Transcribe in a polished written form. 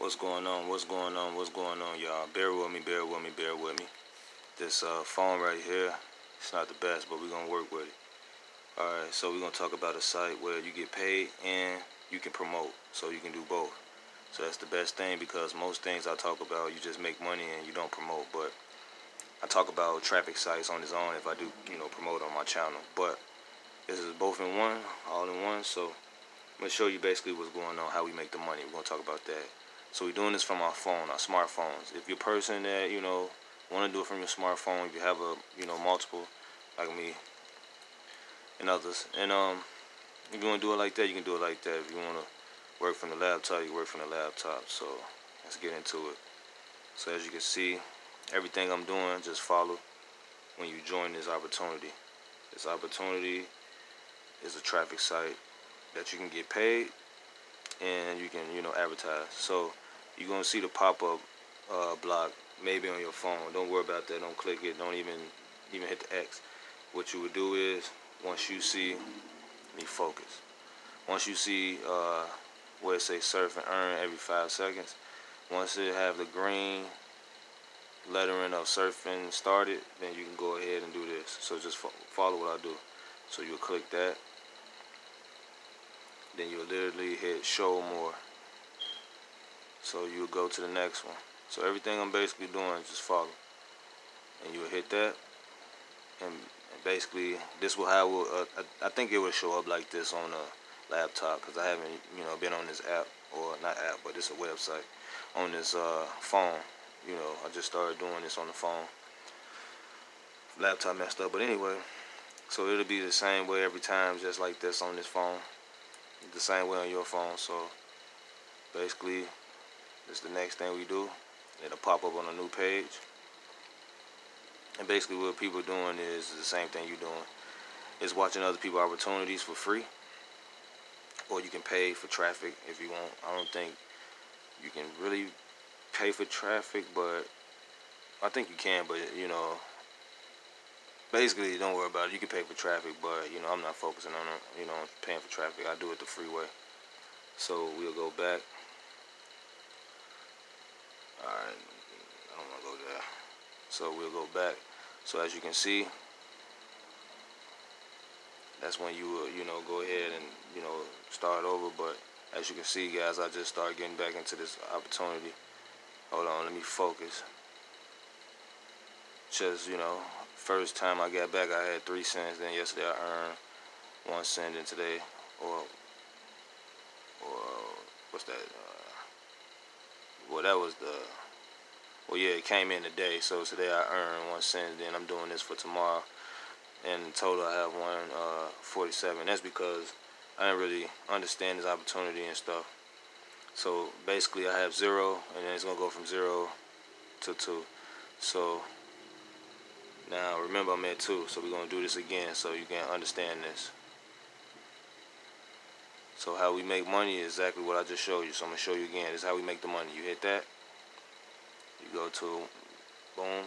What's going on? What's going on? What's going on, y'all? Bear with me, bear with me, bear with me. This phone right here, it's not the best, but we're going to work with it. Alright, so we're going to talk about a site where you get paid and you can promote. So you can do both. So that's the best thing, because most things I talk about, you just make money and you don't promote. But I talk about traffic sites on its own if I do, promote on my channel. But this is both in one, all in one. So I'm going to show you basically what's going on, how we make the money. We're going to talk about that. So we're doing this from our phone, our smartphones. If you're a person that, want to do it from your smartphone, if you have a, multiple, like me and others. And if you want to do it like that, you can do it like that. If you want to work from the laptop, you can work from the laptop. So let's get into it. So as you can see, everything I'm doing, just follow when you join this opportunity. This opportunity is a traffic site that you can get paid and you can, advertise. So you're going to see the pop-up block maybe on your phone. Don't worry about that. Don't click it. Don't even hit the X. What you would do is, once you see, let me focus. Once you see where it says surf and earn every 5 seconds, once it have the green lettering of surfing started, then you can go ahead and do this. So just follow what I do. So you'll click that. Then you'll literally hit show more. So you'll go to the next one. So everything I'm basically doing is just follow. And you'll hit that. And basically, this will how I think it will show up like this on a laptop, because I haven't, been on this app, or not app, but it's a website on this phone. I just started doing this on the phone. Laptop messed up, but anyway. So it'll be the same way every time, just like this on this phone. The same way on your phone. So basically, this is the next thing we do. It'll pop up on a new page. And basically what people are doing is the same thing you're doing. Is watching other people's opportunities for free. Or you can pay for traffic if you want. I don't think you can really pay for traffic, but I think you can, but basically don't worry about it. You can pay for traffic, but I'm not focusing on paying for traffic. I do it the free way. So we'll go back. Alright, I don't want to go there. So we'll go back. So as you can see, that's when you will, go ahead and, start over. But as you can see, guys, I just started getting back into this opportunity. Hold on, let me focus. Just, first time I got back, I had 3 cents. Then yesterday I earned 1 cent. And today, or what's that? Well, that was the. Well, yeah, it came in today. So today I earned 1 cent. Then I'm doing this for tomorrow. And in total I have 1.47. That's because I didn't really understand this opportunity and stuff. So basically I have 0, and then it's gonna go from 0 to 2. So now remember I'm at 2, so we're gonna do this again so you can understand this. So how we make money is exactly what I just showed you. So I'm gonna show you again. This is how we make the money. You hit that, you go to boom,